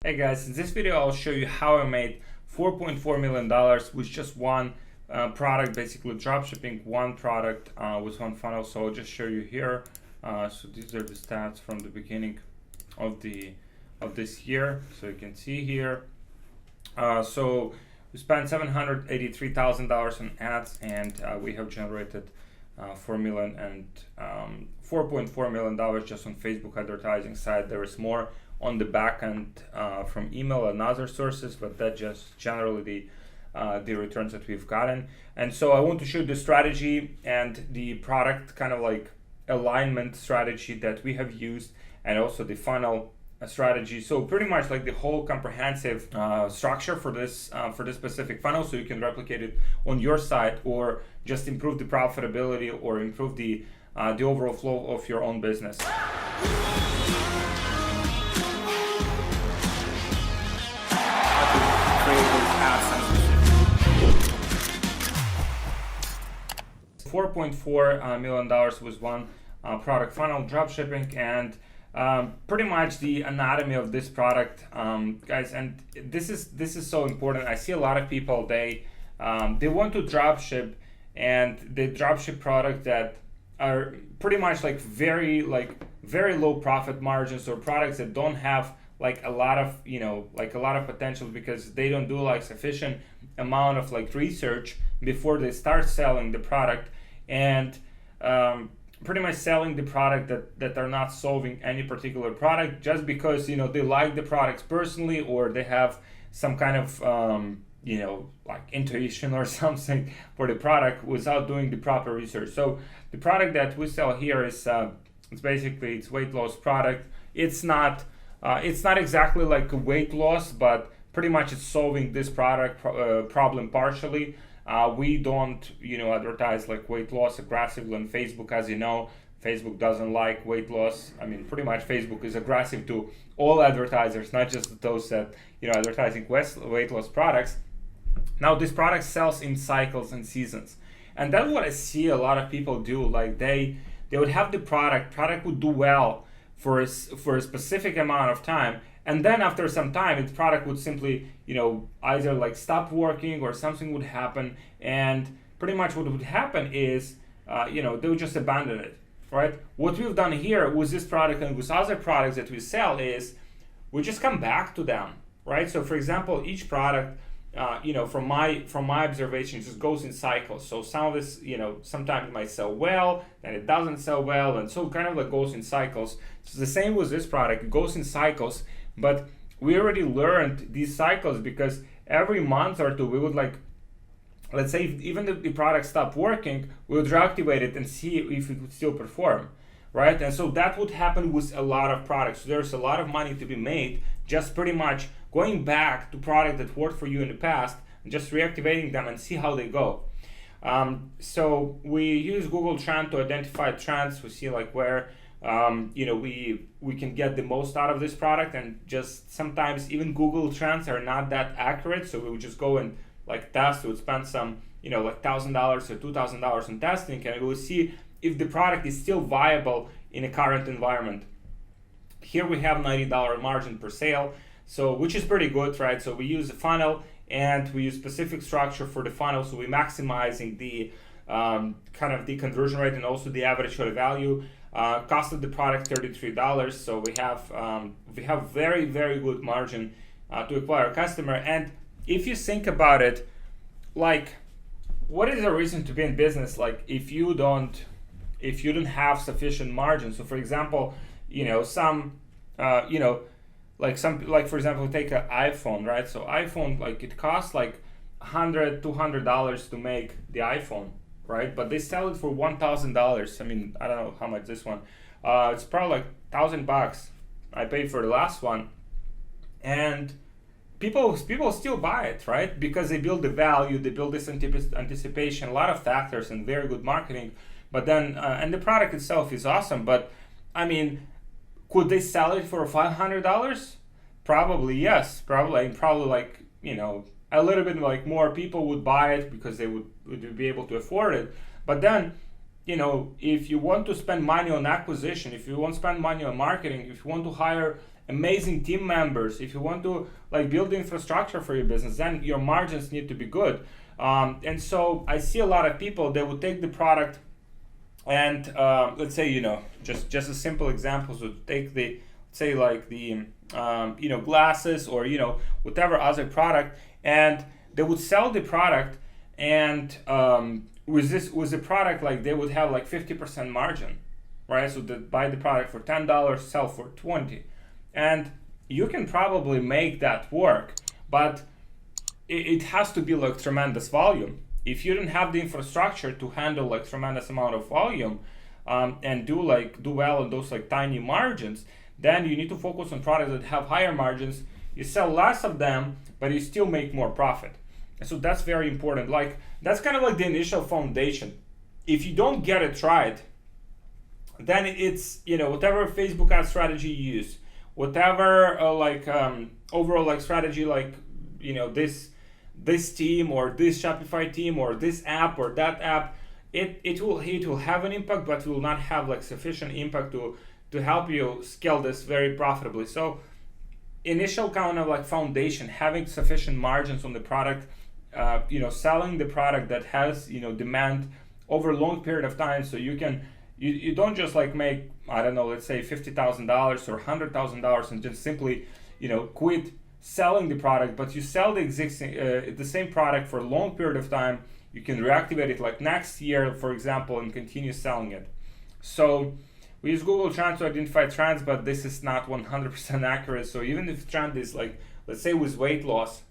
Hey guys, in this video I'll show you how I made $4.4 million with just one product, basically dropshipping one product with one funnel. So I'll just show you here. So these are the stats from the beginning of this year. So you can see here. So we spent $783,000 on ads, and we have generated $4.4 million just on Facebook advertising side. There is more on the back end from email and other sources, but that just generally the returns that we've gotten. And so I want to show you the strategy and the product kind of like alignment strategy that we have used, and also the funnel strategy. So pretty much like the whole comprehensive structure for this specific funnel, so you can replicate it on your site or just improve the profitability or improve the overall flow of your own business. $4.4 million was one product funnel dropshipping, and pretty much the anatomy of this product, guys. And this is so important. I see a lot of people, they want to dropship, and they dropship products that are pretty much like very low profit margins, or products that don't have like a lot of potential, because they don't do like sufficient amount of like research before they start selling the product, and pretty much selling the product that are not solving any particular product just because they like the products personally, or they have some kind of like intuition or something for the product without doing the proper research. So the product that we sell here is it's weight loss product. It's not exactly like a weight loss, but pretty much it's solving this product problem partially. We don't advertise like weight loss aggressively on Facebook. As you know, Facebook doesn't like weight loss. I mean, pretty much Facebook is aggressive to all advertisers, not just those that advertising weight loss products. Now this product sells in cycles and seasons, and that's what I see a lot of people do. Like they would have the product would do well for a specific amount of time, and then after some time the product would simply either like stop working, or something would happen, and pretty much what would happen is they would just abandon it, right? What we've done here with this product and with other products that we sell is we just come back to them, right? So for example, each product from my observation, just goes in cycles. So some of this, sometimes it might sell well, then it doesn't sell well, and so kind of like goes in cycles. So the same with this product, it goes in cycles, but we already learned these cycles, because every month or two we would let's say even if the product stopped working, we would reactivate it and see if it would still perform, right? And so that would happen with a lot of products. So there's a lot of money to be made just pretty much going back to products that worked for you in the past and just reactivating them and see how they go. So we use Google Trends to identify trends. We see like where we can get the most out of this product, and just sometimes even Google Trends are not that accurate. So we would just go and like test. We would spend some like $1,000 or $2,000 in testing, and we will see if the product is still viable in a current environment. Here we have $90 margin per sale, so which is pretty good, right? So we use a funnel, and we use specific structure for the funnel, so we're maximizing the kind of the conversion rate and also the average order value. Cost of the product $33, so we have very, very good margin to acquire a customer. And if you think about it, like, what is the reason to be in business like if you don't have sufficient margin? So for example, like for example, take an iPhone, right? So iPhone, like it costs like $100-$200 to make the iPhone, right? But they sell it for $1,000. I mean, I don't know how much this one. It's probably like $1,000. I paid for the last one, and people still buy it, right? Because they build the value, they build this anticipation, a lot of factors, and very good marketing. But then, and the product itself is awesome. But I mean, could they sell it for $500? Probably yes. Probably like a little bit like more people would buy it because they would be able to afford it. But then, if you want to spend money on acquisition, if you want to spend money on marketing, if you want to hire amazing team members, if you want to like build the infrastructure for your business, then your margins need to be good. And so I see a lot of people, they would take the product and let's say, just a simple example, so take the, say like the, glasses or, whatever other product, and they would sell the product, and with the product, like they would have like 50% margin, right? So they buy the product for $10, sell for 20, and you can probably make that work, but it has to be like tremendous volume. If you don't have the infrastructure to handle like tremendous amount of volume and do well on those like tiny margins, then you need to focus on products that have higher margins. You sell less of them, but you still make more profit. And so that's very important. Like that's kind of like the initial foundation. If you don't get it right, then it's, whatever Facebook ad strategy you use, whatever overall like strategy, like, this team or this Shopify team or this app or that app, it will have an impact, but will not have like sufficient impact to help you scale this very profitably. So initial kind of like foundation, having sufficient margins on the product, selling the product that has, demand over a long period of time. So you don't just like make, I don't know, let's say $50,000 or $100,000 and just simply, quit selling the product, but you sell the same product for a long period of time. You can reactivate it like next year, for example, and continue selling it. So we use Google Trends to identify trends, but this is not 100% accurate. So even if trend is like, let's say with weight loss,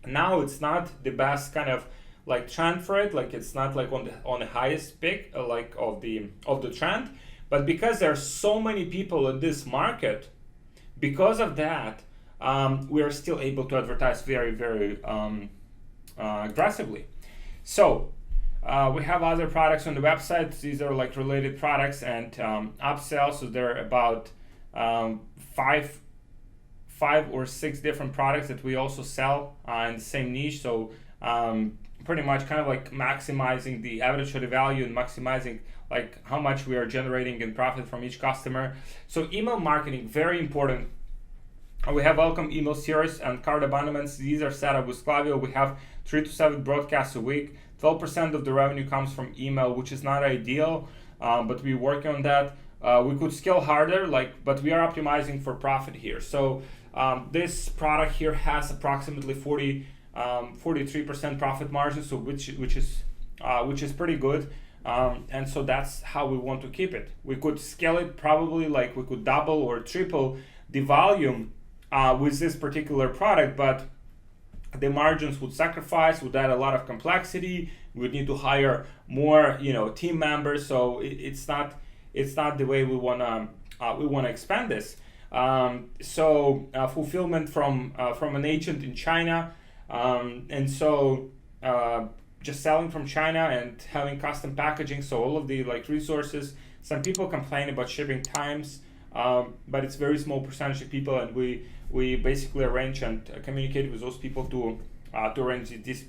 now it's not the best kind of like trend for it. Like it's not like on the highest peak like of the trend, but because there are so many people in this market, because of that, we are still able to advertise very, very aggressively. So we have other products on the website. These are like related products and upsells. So there are about five or six different products that we also sell in the same niche. So pretty much kind of like maximizing the average order value and maximizing like how much we are generating in profit from each customer. So email marketing, very important. We have welcome email series and cart abandonments. These are set up with Klaviyo. We have 3 to 7 broadcasts a week. 12% of the revenue comes from email, which is not ideal, but we're working on that. We could scale harder, but we are optimizing for profit here. So this product here has approximately 43% profit margin, so which is pretty good. And so that's how we want to keep it. We could scale it probably, like we could double or triple the volume with this particular product, but the margins would add a lot of complexity. We would need to hire more, team members. So it's not the way we wanna expand this. Fulfillment from an agent in China, and so just selling from China and having custom packaging. So all of the like resources. Some people complain about shipping times, but it's very small percentage of people, and we basically arrange and communicate with those people to arrange this,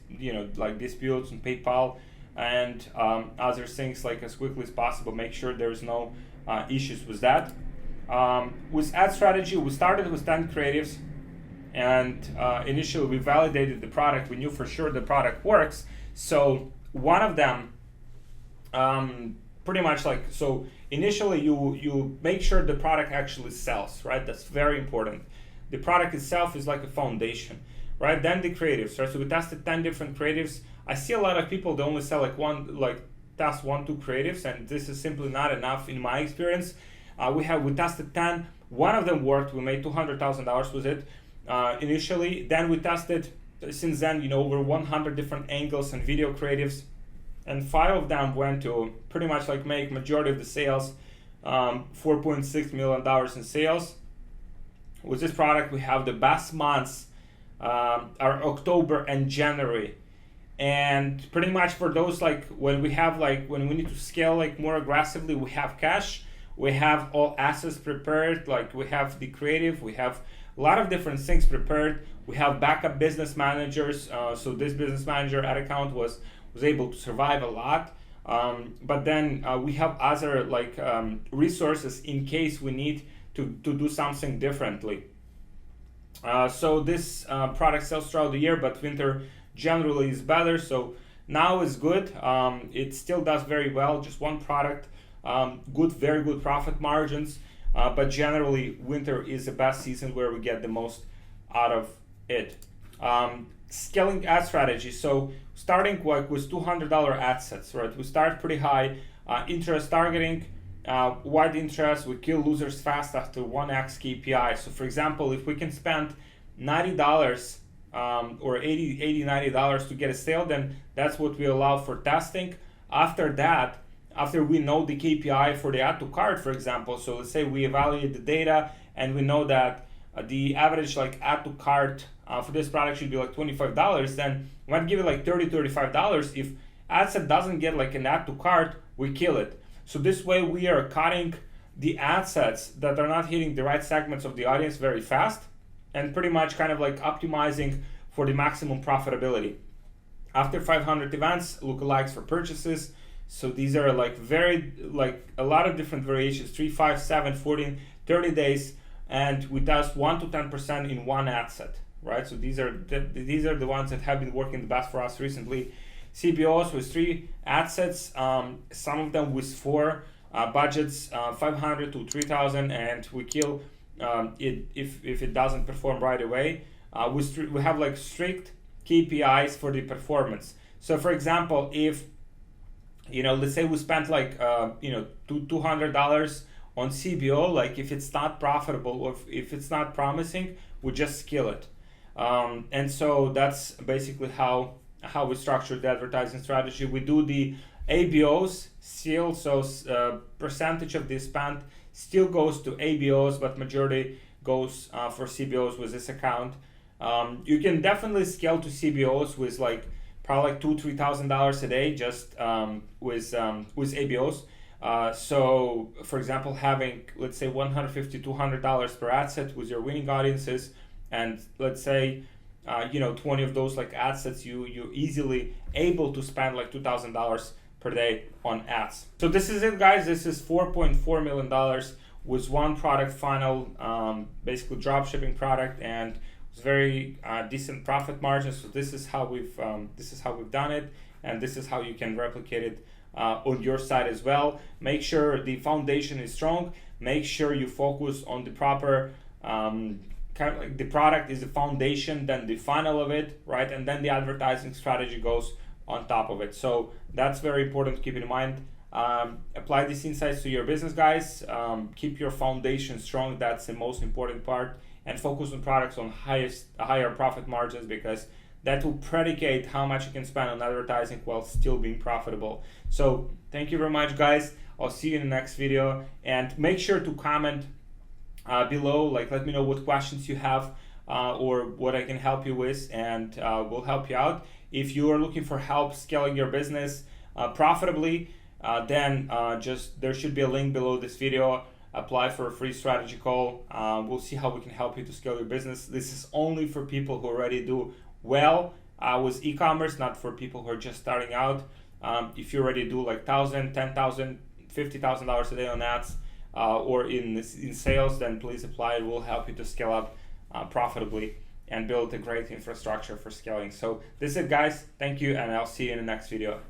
like disputes and PayPal and other things like as quickly as possible. Make sure there's no issues with that. With ad strategy, we started with 10 creatives, and initially we validated the product. We knew for sure the product works. So one of them, pretty much like, so initially you make sure the product actually sells, right? That's very important. The product itself is like a foundation, right? Then the creatives, right? So we tested 10 different creatives. I see a lot of people, they only sell test 1-2 creatives, and this is simply not enough in my experience. We tested 10. One of them worked. We made $200,000 with it initially. Then we tested, since then, over 100 different angles and video creatives, and 5 of them went to pretty much like make majority of the sales, $4.6 million in sales. With this product, we have the best months are October and January. And pretty much for those, like when we need to scale like more aggressively, we have cash, we have all assets prepared, like we have the creative, we have a lot of different things prepared. We have backup business managers. So this business manager ad account was able to survive a lot. But then we have other resources in case we need to to do something differently. So this product sells throughout the year, but winter generally is better. So now is good. It still does very well. Just one product, very good profit margins. But generally, winter is the best season where we get the most out of it. Scaling ad strategy. So starting like with $200 ad sets, right? We start pretty high. Interest targeting. Wide interest, we kill losers fast after 1x KPI. So for example, if we can spend $90 or $90 to get a sale, then that's what we allow for testing. After that, after we know the KPI for the add to cart, for example, so let's say we evaluate the data and we know that the average like add to cart for this product should be like $25, then we might give it like $35. If ad set doesn't get like an add to cart, we kill it. So this way we are cutting the ad sets that are not hitting the right segments of the audience very fast, and pretty much kind of like optimizing for the maximum profitability. After 500 events, lookalikes for purchases. So these are like a lot of different variations, 3, 5, 7, 14, 30 days, and we test 1 to 10% in one ad set, right? So these are the ones that have been working the best for us recently. CPOs with 3 ad sets, some of them with 4 budgets, 500 to 3,000, and we kill it if it doesn't perform right away. We have like strict KPIs for the performance. So for example, if let's say we spent like $200 on CBO, like if it's not profitable or if it's not promising, we just kill it. And so that's basically how we structure the advertising strategy. We do the ABOs still, so percentage of the spend still goes to ABOs, but majority goes for CBOs with this account. You can definitely scale to CBOs with like probably like $2,000-$3,000 a day just with ABOs. So for example, having let's say $150-$200 per ad set with your winning audiences, and let's say 20 of those like ad sets, you're easily able to spend like $2,000 per day on ads. So this is it, guys. This is $4.4 million with one product funnel, basically drop shipping product, and it's very decent profit margins. So this is how we've done it, and this is how you can replicate it on your side as well. Make sure the foundation is strong. Make sure you focus on the proper kind of like the product is the foundation, then the funnel of it, right? And then the advertising strategy goes on top of it. So that's very important to keep in mind. Apply these insights to your business, guys. Keep your foundation strong. That's the most important part. And focus on products on higher profit margins, because that will predicate how much you can spend on advertising while still being profitable. So thank you very much, guys. I'll see you in the next video. And make sure to comment below, like let me know what questions you have or what I can help you with, and we'll help you out. If you are looking for help scaling your business profitably, then there should be a link below this video. Apply for a free strategy call. We'll see how we can help you to scale your business. This is only for people who already do well with e-commerce, not for people who are just starting out. If you already do like $1,000, $10,000, $50,000 a day on ads, or in sales, then please apply. It will help you to scale up profitably and build a great infrastructure for scaling. So this is it, guys. Thank you, and I'll see you in the next video.